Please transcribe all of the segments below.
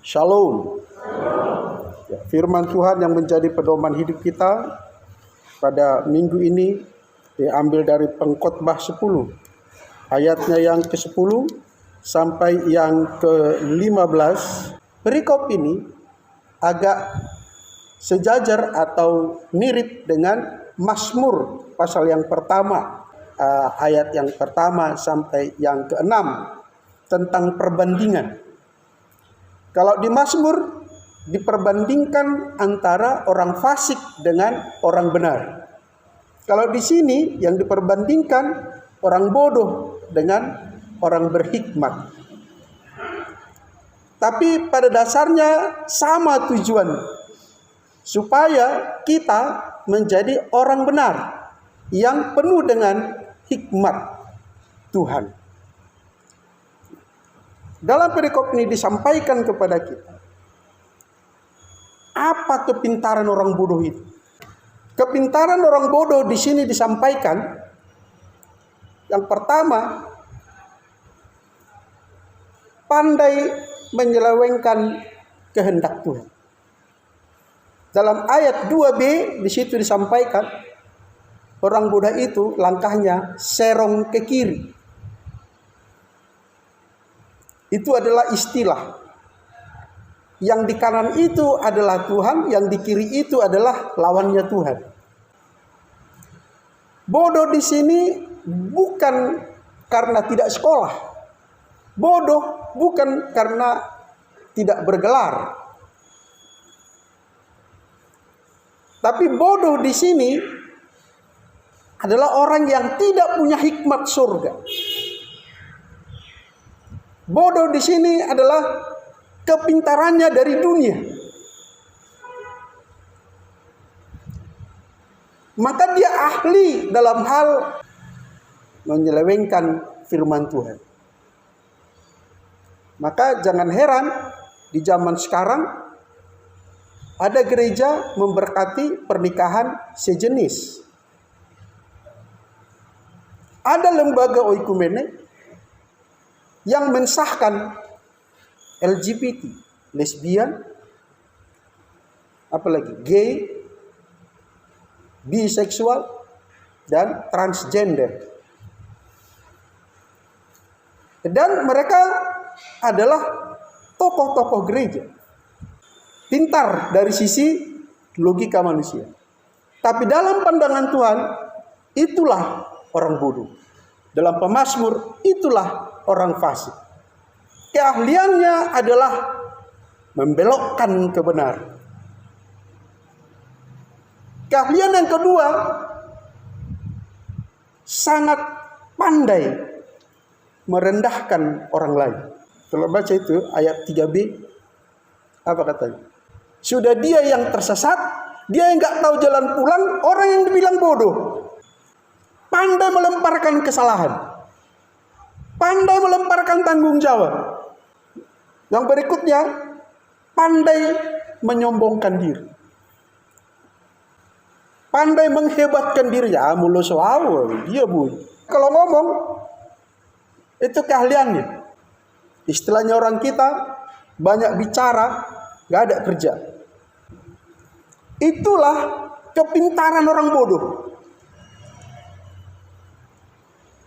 Shalom. Ya, firman Tuhan yang menjadi pedoman hidup kita pada minggu ini diambil dari Pengkhotbah 10. Ayatnya yang ke-10 sampai yang ke-15. Perikop ini agak sejajar atau mirip dengan Mazmur pasal yang pertama, ayat yang pertama sampai yang ke-6 tentang perbandingan. Kalau di Mazmur diperbandingkan antara orang fasik dengan orang benar. Kalau di sini yang diperbandingkan orang bodoh dengan orang berhikmat. Tapi pada dasarnya sama tujuan, supaya kita menjadi orang benar yang penuh dengan hikmat Tuhan. Dalam perikop ini disampaikan kepada kita, apa kepintaran orang bodoh itu? Kepintaran orang bodoh di sini disampaikan, yang pertama, pandai menyelewengkan kehendak Tuhan. Dalam ayat 2b di situ disampaikan, orang bodoh itu langkahnya serong ke kiri. Itu adalah istilah. Yang di kanan itu adalah Tuhan, yang di kiri itu adalah lawannya Tuhan. Bodoh di sini bukan karena tidak sekolah. Bodoh bukan karena tidak bergelar. Tapi bodoh di sini adalah orang yang tidak punya hikmat surga. Bodoh di sini adalah kepintarannya dari dunia. Maka dia ahli dalam hal menyelewengkan firman Tuhan. Maka jangan heran di zaman sekarang ada gereja memberkati pernikahan sejenis. Ada lembaga oikumene yang mensahkan LGBT, lesbian, apalagi gay, biseksual, dan transgender. Dan mereka adalah tokoh-tokoh gereja, pintar dari sisi logika manusia. Tapi dalam pandangan Tuhan, itulah orang bodoh. Dalam pemazmur, itulah orang fasik. Keahliannya adalah membelokkan kebenaran. Keahlian yang kedua, sangat pandai merendahkan orang lain. Kalau baca itu ayat 3b, apa katanya? Sudah dia yang tersesat, dia yang gak tahu jalan pulang, orang yang dibilang bodoh. Pandai melemparkan kesalahan, pandai melemparkan tanggung jawab. Yang berikutnya, pandai menyombongkan diri, pandai menghebatkan diri. Ya mulu soal dia bu. Kalau ngomong itu keahliannya. Istilahnya orang kita banyak bicara, gak ada kerja. Itulah kepintaran orang bodoh.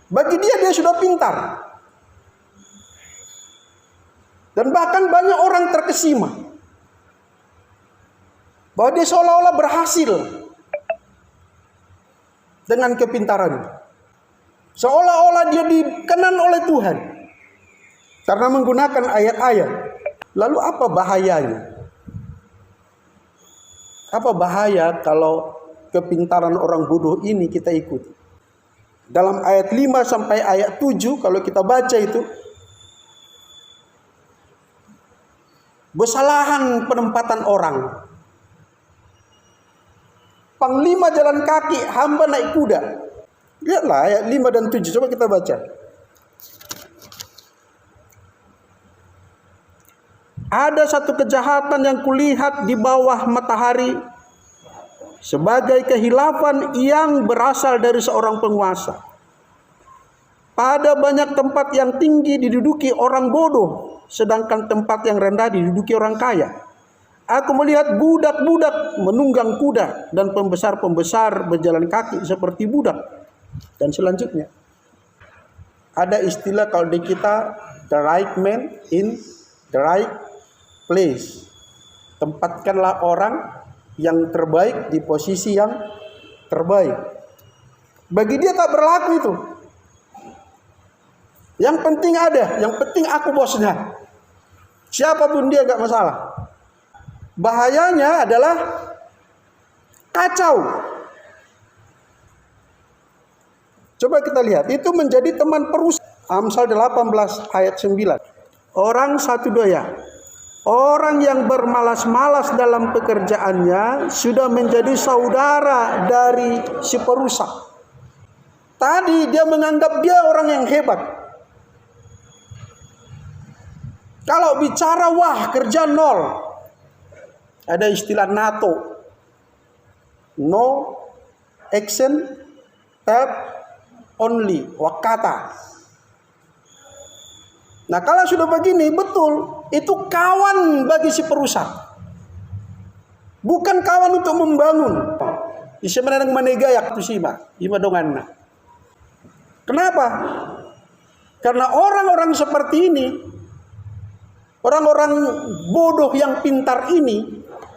Bagi dia sudah pintar. Dan bahkan banyak orang terkesima bahwa dia seolah-olah berhasil dengan kepintarannya. Seolah-olah dia dikenan oleh Tuhan karena menggunakan ayat-ayat. Lalu apa bahayanya? Apa bahaya kalau kepintaran orang bodoh ini kita ikuti? Dalam ayat 5 sampai ayat 7 kalau kita baca itu, kesalahan penempatan orang. Panglima jalan kaki, hamba naik kuda. Lihatlah ayat 5 dan 7, coba kita baca. Ada satu kejahatan yang kulihat di bawah matahari, sebagai kehilafan yang berasal dari seorang penguasa. Pada banyak tempat yang tinggi diduduki orang bodoh, sedangkan tempat yang rendah diduduki orang kaya. Aku melihat budak-budak menunggang kuda dan pembesar-pembesar berjalan kaki seperti budak. Dan selanjutnya ada istilah kalau di kita, the right man in the right place. Tempatkanlah orang yang terbaik di posisi yang terbaik. Bagi dia tak berlaku itu. Yang penting ada, yang penting aku bosnya. Siapapun dia gak masalah. Bahayanya adalah kacau. Coba kita lihat, itu menjadi teman perusak. Amsal 18 ayat 9. Orang satu doya. Orang yang bermalas-malas dalam pekerjaannya sudah menjadi saudara dari si perusak. Tadi dia menganggap dia orang yang hebat. Kalau bicara wah kerja nol. Ada istilah NATO. No action, help only, wakata. Nah kalau sudah begini betul, itu kawan bagi si perusak. Bukan kawan untuk membangun. Sebenarnya menegaya kusima, ima donganna. Kenapa? Karena orang-orang seperti ini, orang-orang bodoh yang pintar ini,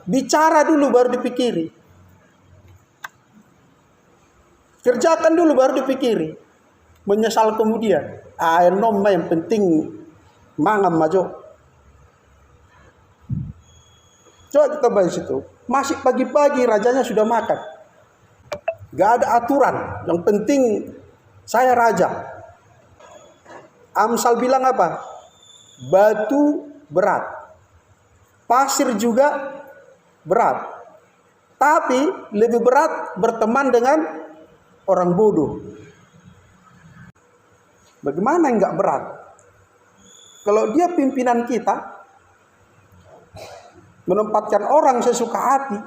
bicara dulu baru dipikiri. Kerjakan dulu baru dipikiri. Menyesal kemudian. Enom yang penting mangam maju. Coba kita bahas itu. Masih pagi-pagi rajanya sudah makan. Gak ada aturan. Yang penting saya raja. Amsal bilang apa? Batu berat. Pasir juga berat. Tapi lebih berat berteman dengan orang bodoh. Bagaimana enggak berat? Kalau dia pimpinan kita, menempatkan orang sesuka hati,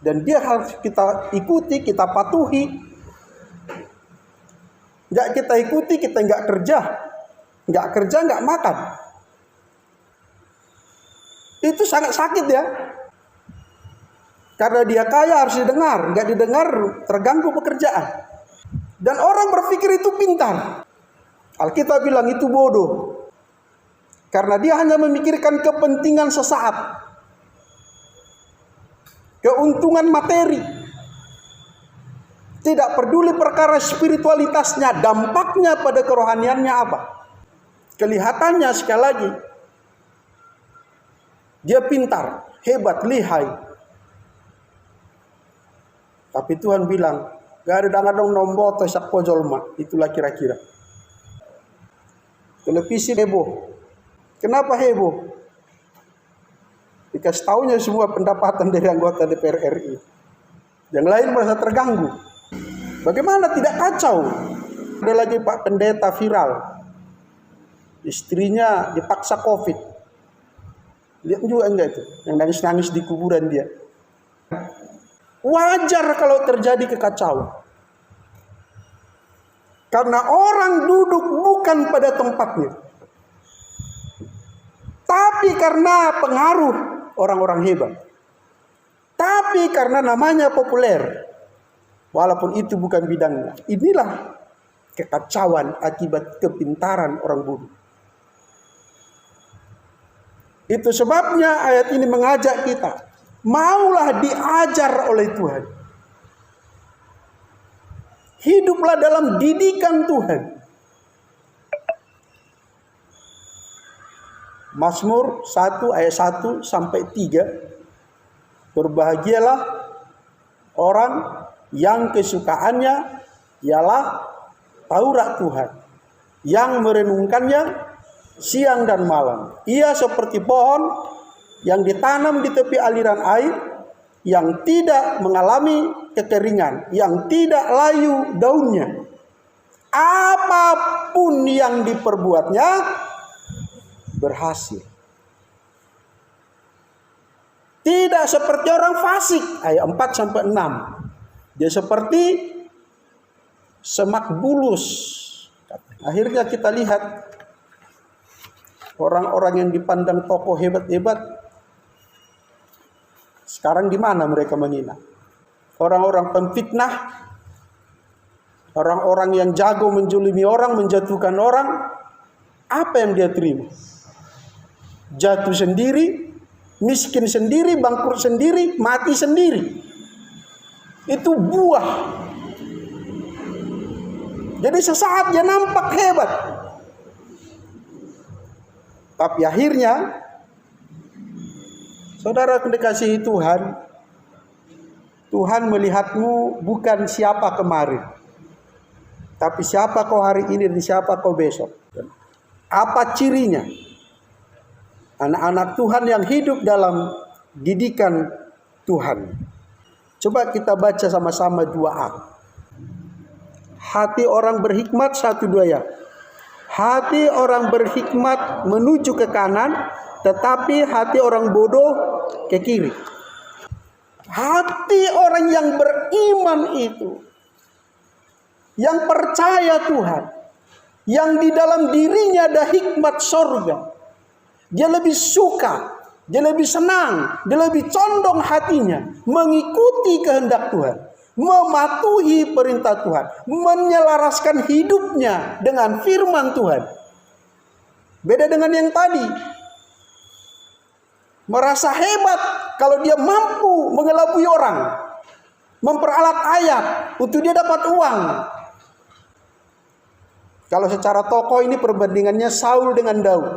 dan dia harus kita ikuti, kita patuhi. Enggak kita ikuti, kita enggak kerja. Enggak kerja, enggak makan. Itu sangat sakit ya. Karena dia kaya harus didengar, enggak didengar terganggu pekerjaan. Dan orang berpikir itu pintar. Alkitab bilang itu bodoh. Karena dia hanya memikirkan kepentingan sesaat. Keuntungan materi. Tidak peduli perkara spiritualitasnya, dampaknya pada kerohaniannya apa. Kelihatannya sekali lagi, dia pintar, hebat, lihai. Tapi Tuhan bilang, gak ada dangadong nomboto sak pojolma. Itulah kira-kira. Televisi heboh. Kenapa heboh? Dikasih tahunya semua pendapatan dari anggota DPR RI. Yang lain merasa terganggu. Bagaimana tidak kacau? Ada lagi Pak Pendeta viral. Istrinya dipaksa COVID. Lihat juga enggak itu? Yang nangis-nangis di kuburan dia. Wajar kalau terjadi kekacauan. Karena orang duduk bukan pada tempatnya. Tapi karena pengaruh orang-orang hebat. Tapi karena namanya populer. Walaupun itu bukan bidangnya. Inilah kekacauan akibat kepintaran orang bodoh. Itu sebabnya ayat ini mengajak kita. Maulah diajar oleh Tuhan. Hiduplah dalam didikan Tuhan. Mazmur 1 ayat 1 sampai 3. Berbahagialah orang yang kesukaannya ialah Taurat Tuhan, yang merenungkannya siang dan malam. Ia seperti pohon yang ditanam di tepi aliran air, yang tidak mengalami kekeringan, yang tidak layu daunnya. Apapun yang diperbuatnya berhasil. Tidak seperti orang fasik, ayat 4 sampai 6. Dia seperti semak bulus Akhirnya kita lihat orang-orang yang dipandang tokoh hebat-hebat, sekarang di mana mereka menghina? Orang-orang pemfitnah, orang-orang yang jago menjolimi orang, menjatuhkan orang, apa yang dia terima? Jatuh sendiri, miskin sendiri, bangkrut sendiri, mati sendiri. Itu buah. Jadi sesaat dia nampak hebat, tapi akhirnya, saudara dikasihi Tuhan, Tuhan melihatmu bukan siapa kemarin, tapi siapa kau hari ini dan siapa kau besok. Apa cirinya? Anak-anak Tuhan yang hidup dalam didikan Tuhan. Coba kita baca sama-sama 2A. Hati orang berhikmat 1-2 ya. Hati orang berhikmat menuju ke kanan, tetapi hati orang bodoh ke kiri. Hati orang yang beriman itu, yang percaya Tuhan, yang di dalam dirinya ada hikmat sorga, dia lebih suka, dia lebih senang, dia lebih condong hatinya mengikuti kehendak Tuhan, mematuhi perintah Tuhan, menyelaraskan hidupnya dengan firman Tuhan. Beda dengan yang tadi, merasa hebat kalau dia mampu mengelabui orang, memperalat ayat untuk dia dapat uang. Kalau secara tokoh ini perbandingannya Saul dengan Daud.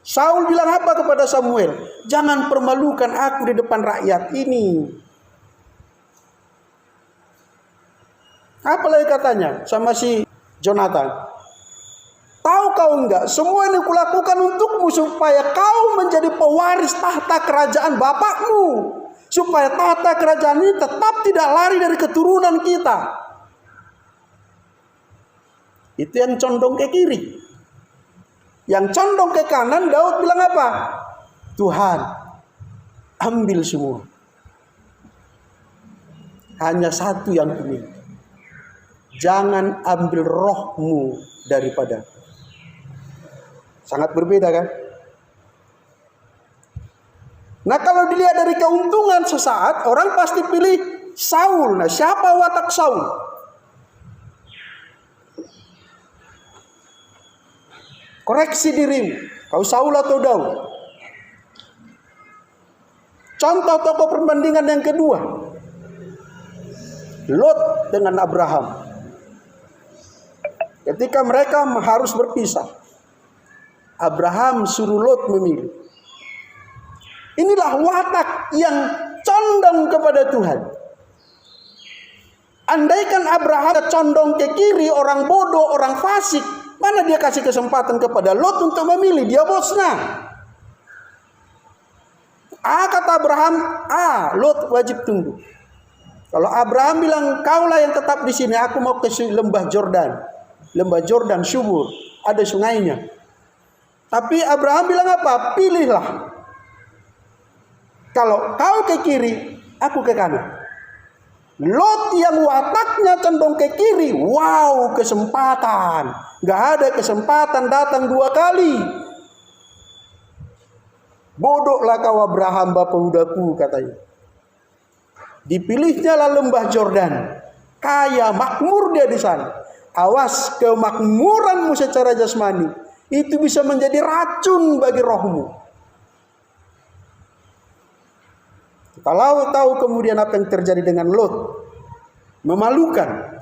Saul bilang apa kepada Samuel? Jangan permalukan aku di depan rakyat ini. Apa lagi katanya sama si Jonathan? Tahu kau enggak, semua ini kulakukan untukmu supaya kau menjadi pewaris tahta kerajaan bapakmu, supaya tahta kerajaan ini tetap tidak lari dari keturunan kita. Itu yang condong ke kiri. Yang condong ke kanan, Daud bilang apa? Tuhan, ambil semua. Hanya satu yang kumiliki. Jangan ambil rohmu daripada. Sangat berbeda kan? Nah, kalau dilihat dari keuntungan sesaat, orang pasti pilih Saul. Nah, siapa watak Saul? Koreksi dirimu, kau Saul atau Daud? Contoh tokoh perbandingan yang kedua, Lot dengan Abraham. Ketika mereka harus berpisah, Abraham suruh Lot memilih. Inilah watak yang condong kepada Tuhan. Andaikan Abraham condong ke kiri, orang bodoh, orang fasik, mana dia kasih kesempatan kepada Lot untuk memilih? Dia bosnya. Kata Abraham, Lot wajib tunggu. Kalau Abraham bilang, kaulah yang tetap di sini, aku mau ke lembah Jordan. Lembah Jordan subur, ada sungainya. Tapi Abraham bilang apa? Pilihlah. Kalau kau ke kiri, aku ke kanan. Lot yang wataknya condong ke kiri, wow, kesempatan. Gak ada kesempatan datang 2 kali. Bodohlah kau Abraham, bapak budaku, katanya. Dipilihnya lah lembah Jordan. Kaya, makmur dia di sana. Awas, kemakmuranmu secara jasmani itu bisa menjadi racun bagi rohmu. Kalau tahu kemudian apa yang terjadi dengan Lot, memalukan.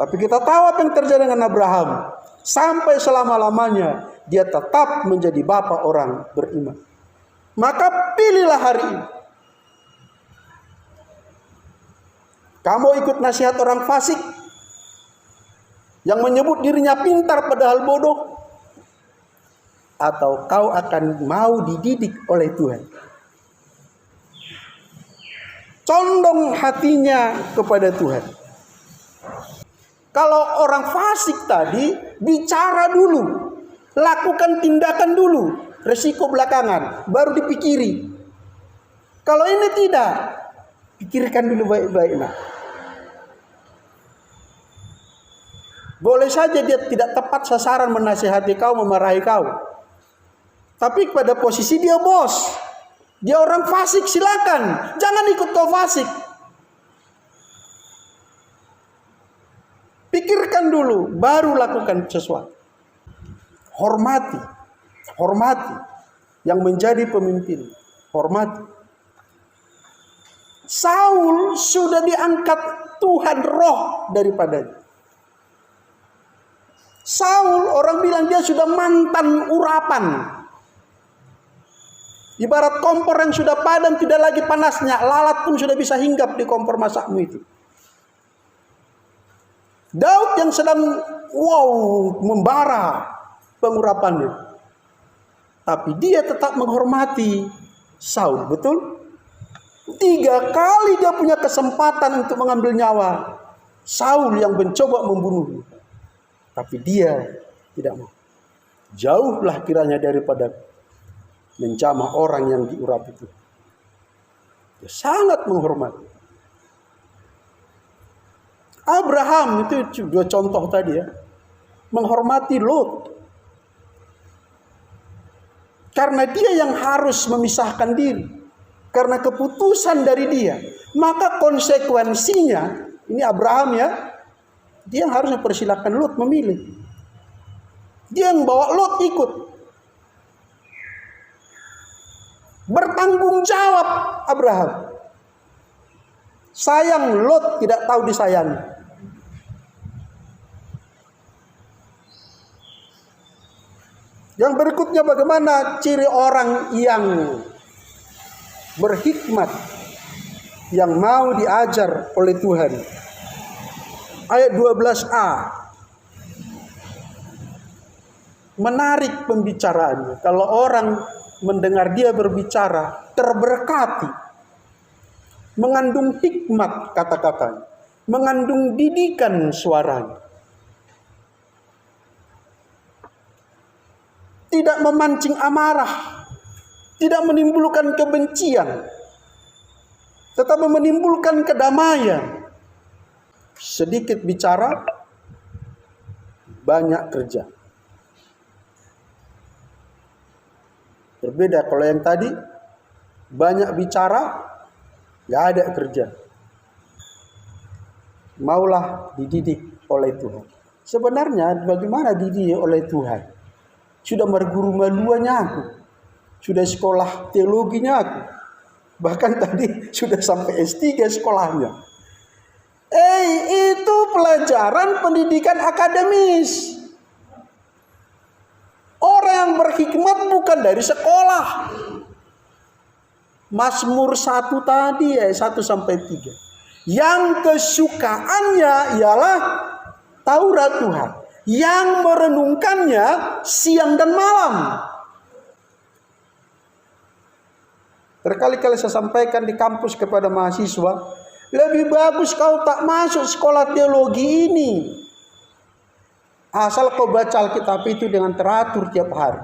Tapi kita tahu apa yang terjadi dengan Abraham. Sampai selama-lamanya dia tetap menjadi bapa orang beriman. Maka pilihlah hari ini. Kamu ikut nasihat orang fasik yang menyebut dirinya pintar padahal bodoh, atau kau akan mau dididik oleh Tuhan? Condong hatinya kepada Tuhan. Kalau orang fasik tadi bicara dulu, lakukan tindakan dulu, resiko belakangan, baru dipikiri. Kalau ini tidak, pikirkan dulu baik-baik. Boleh saja dia tidak tepat sasaran menasihati kau, memarahi kau. Tapi pada posisi dia bos. Dia orang fasik, silakan. Jangan ikut kau fasik. Pikirkan dulu, baru lakukan sesuatu. Hormati. Hormati. Yang menjadi pemimpin. Hormati. Saul sudah diangkat Tuhan roh daripadanya. Saul, orang bilang dia sudah mantan urapan. Ibarat kompor yang sudah padam, tidak lagi panasnya. Lalat pun sudah bisa hinggap di kompor masakmu itu. Daud yang sedang membara pengurapannya. Tapi dia tetap menghormati Saul, betul? 3 kali dia punya kesempatan untuk mengambil nyawa Saul yang mencoba membunuhnya. Tapi dia tidak mau. Jauhlah kiranya daripada mencamah orang yang diurap itu. Dia sangat menghormati. Abraham itu 2 contoh tadi ya. Menghormati Lot. Karena dia yang harus memisahkan diri. Karena keputusan dari dia. Maka konsekuensinya, ini Abraham ya, dia yang harus mempersilahkan Lot memilih. Dia yang bawa Lot ikut. Bertanggung jawab Abraham. Sayang Lot tidak tahu disayangi. Yang berikutnya, bagaimana ciri orang yang berhikmat, yang mau diajar oleh Tuhan. Ayat 12a. Menarik pembicaraannya. Kalau orang mendengar dia berbicara, terberkati. Mengandung hikmat kata-katanya. Mengandung didikan suaranya. Tidak memancing amarah. Tidak menimbulkan kebencian. Tetapi menimbulkan kedamaian. Sedikit bicara, banyak kerja. Berbeda kalau yang tadi, banyak bicara, gak ada kerja. Maulah dididik oleh Tuhan. Sebenarnya bagaimana dididik oleh Tuhan? Sudah berguru maluannya aku. Sudah sekolah teologinya aku. Bahkan tadi sudah sampai S3 sekolahnya. Itu pelajaran pendidikan akademis. Orang yang berhikmat bukan dari sekolah. Mazmur 1 tadi ya 1 sampai 3. Yang kesukaannya ialah Taurat Tuhan. Yang merenungkannya siang dan malam. Berkali-kali saya sampaikan di kampus kepada mahasiswa, lebih bagus kau tak masuk sekolah teologi ini. Asal kau baca Alkitab itu dengan teratur tiap hari.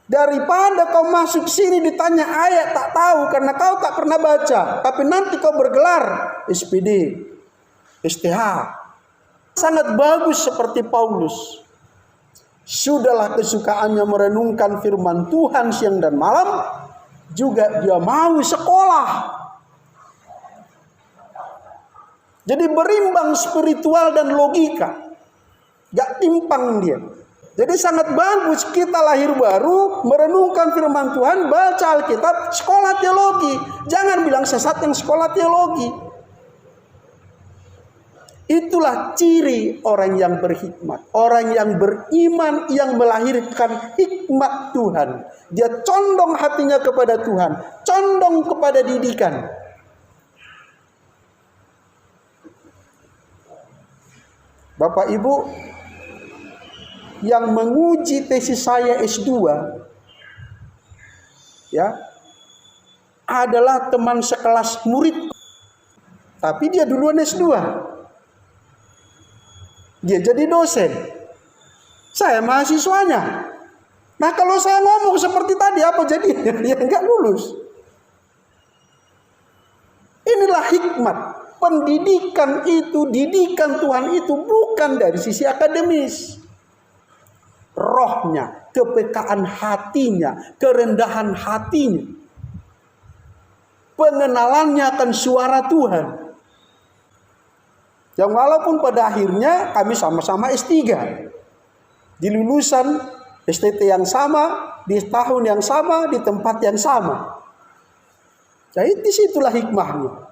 Daripada kau masuk sini ditanya ayat tak tahu karena kau tak pernah baca. Tapi nanti kau bergelar SPD, STH. Sangat bagus seperti Paulus. Sudahlah kesukaannya merenungkan firman Tuhan siang dan malam. Juga dia mau sekolah. Jadi berimbang spiritual dan logika. Gak timpang dia. Jadi sangat bagus kita lahir baru, merenungkan firman Tuhan, baca Alkitab, sekolah teologi. Jangan bilang sesat yang sekolah teologi. Itulah ciri orang yang berhikmat. Orang yang beriman, yang melahirkan hikmat Tuhan. Dia condong hatinya kepada Tuhan. Condong kepada didikan. Bapak Ibu, yang menguji tesis saya S2 ya adalah teman sekelas murid. Tapi dia duluan S2. Dia jadi dosen. Saya mahasiswanya. Nah kalau saya ngomong seperti tadi apa jadinya? Ya enggak lulus. Inilah hikmat. pendidikan itu, didikan Tuhan itu bukan dari sisi akademis. Rohnya, kepekaan hatinya, kerendahan hatinya, pengenalannya akan suara Tuhan. Yang walaupun pada akhirnya kami sama-sama S3 di lulusan STT yang sama, di tahun yang sama, di tempat yang sama. Jadi disitulah hikmahnya.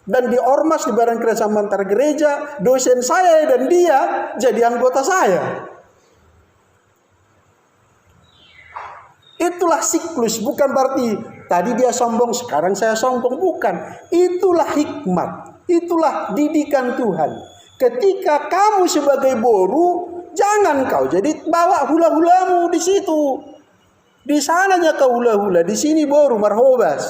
Dan di Ormas, di Badan Kerjasama Antar Gereja, dosen saya dan dia jadi anggota saya. Itulah siklus, bukan berarti tadi dia sombong, sekarang saya sombong, bukan. Itulah hikmat, itulah didikan Tuhan. Ketika kamu sebagai boru, jangan kau jadi bawa hula-hulamu di situ. Di sananya kau hula-hula, di sini boru marhobas.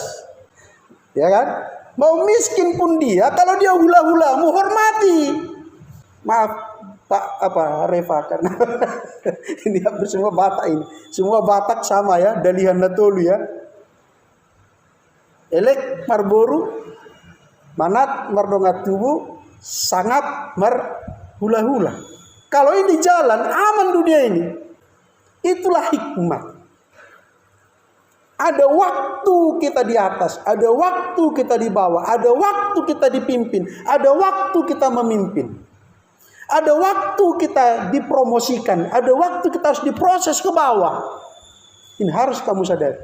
Ya kan? Mau miskin pun dia, kalau dia hula-hulamu hormati. Maaf Pak Reva kan. Ini hampir semua Batak ini. Semua Batak sama ya, dalihan natolu ya. Elek marboru, manat mardongat tubuh, sangap mar hula-hula. Kalau ini jalan aman dunia ini. Itulah hikmat. Ada waktu kita di atas, ada waktu kita di bawah, ada waktu kita dipimpin, ada waktu kita memimpin. Ada waktu kita dipromosikan, ada waktu kita harus diproses ke bawah. Ini harus kamu sadari.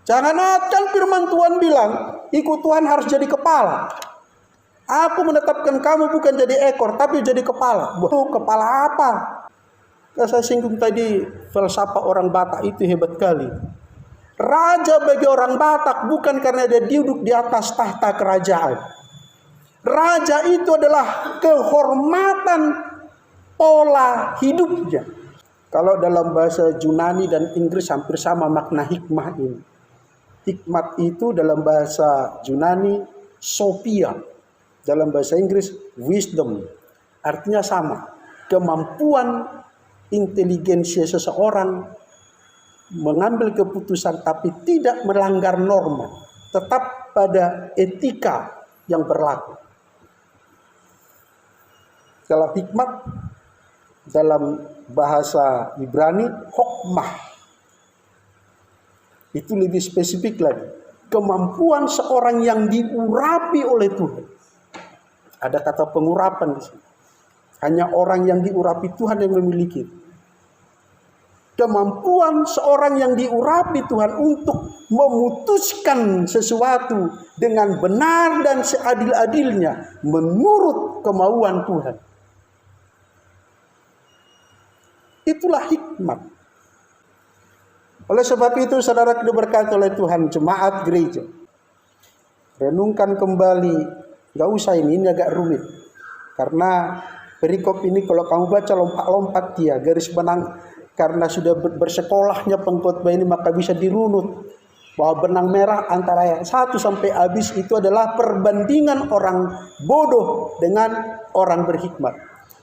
Jangan kan firman Tuhan bilang, ikut Tuhan harus jadi kepala. Aku menetapkan kamu bukan jadi ekor, tapi jadi kepala. Kepala apa? Saya singgung tadi, falsafah orang Batak itu hebat kali. Raja bagi orang Batak bukan karena dia duduk di atas tahta kerajaan. Raja itu adalah kehormatan pola hidupnya. Kalau dalam bahasa Yunani dan Inggris hampir sama makna hikmah ini. Hikmat itu dalam bahasa Yunani sophia, dalam bahasa Inggris wisdom. Artinya sama, kemampuan inteligensia seseorang mengambil keputusan tapi tidak melanggar norma, tetap pada etika yang berlaku. Kalau hikmat dalam bahasa Ibrani hokmah, itu lebih spesifik lagi, kemampuan seorang yang diurapi oleh Tuhan. Ada kata pengurapan di sini. Hanya orang yang diurapi Tuhan yang memiliki. Kemampuan seorang yang diurapi Tuhan untuk memutuskan sesuatu dengan benar dan seadil-adilnya menurut kemauan Tuhan. Itulah hikmat. Oleh sebab itu saudara diberkati oleh Tuhan, jemaat gereja, renungkan kembali. Gak usah ini agak rumit. Karena perikop ini kalau kamu baca lompat-lompat dia, garis benang. Karena sudah bersekolahnya pengkhotbah ini, maka bisa dirunut bahwa benang merah antara ayat 1 sampai habis itu adalah perbandingan orang bodoh dengan orang berhikmat.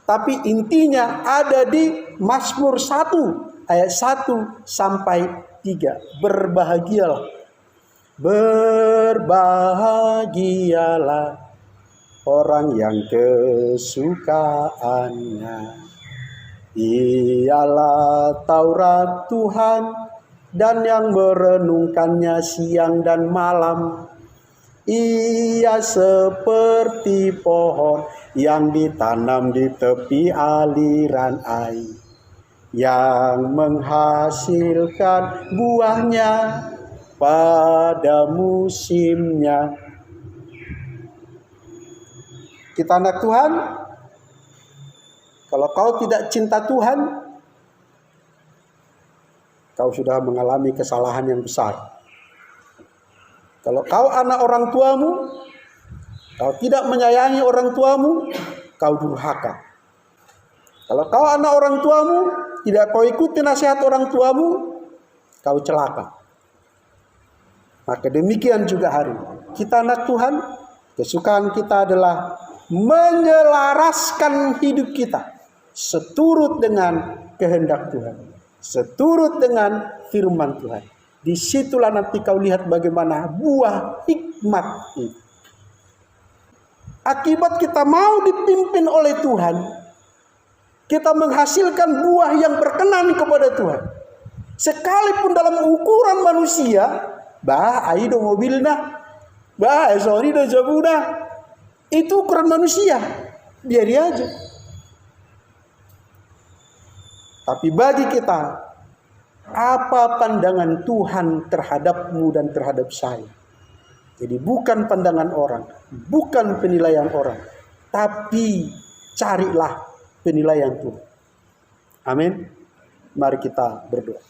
Tapi intinya ada di Mazmur 1 ayat 1 sampai 3. Berbahagialah. Berbahagialah orang yang kesukaannya ialah Taurat Tuhan dan yang merenungkannya siang dan malam. Ia seperti pohon yang ditanam di tepi aliran air, yang menghasilkan buahnya pada musimnya. Kita anak Tuhan, kalau kau tidak cinta Tuhan, kau sudah mengalami kesalahan yang besar. Kalau kau anak orang tuamu, kau tidak menyayangi orang tuamu, kau durhaka. Kalau kau anak orang tuamu, tidak kau ikuti nasihat orang tuamu, kau celaka. Maka demikian juga hari ini. Kita anak Tuhan, kesukaan kita adalah menyelaraskan hidup kita seturut dengan kehendak Tuhan, seturut dengan firman Tuhan. Disitulah nanti kau lihat bagaimana buah hikmat itu. Akibat kita mau dipimpin oleh Tuhan, kita menghasilkan buah yang berkenan kepada Tuhan. Sekalipun dalam ukuran manusia, aido mobilna, sorry do jabuna, itu ukuran manusia, biar aja. Tapi bagi kita, apa pandangan Tuhan terhadapmu dan terhadap saya? Jadi bukan pandangan orang, bukan penilaian orang, tapi carilah penilaian Tuhan. Amin. Mari kita berdoa.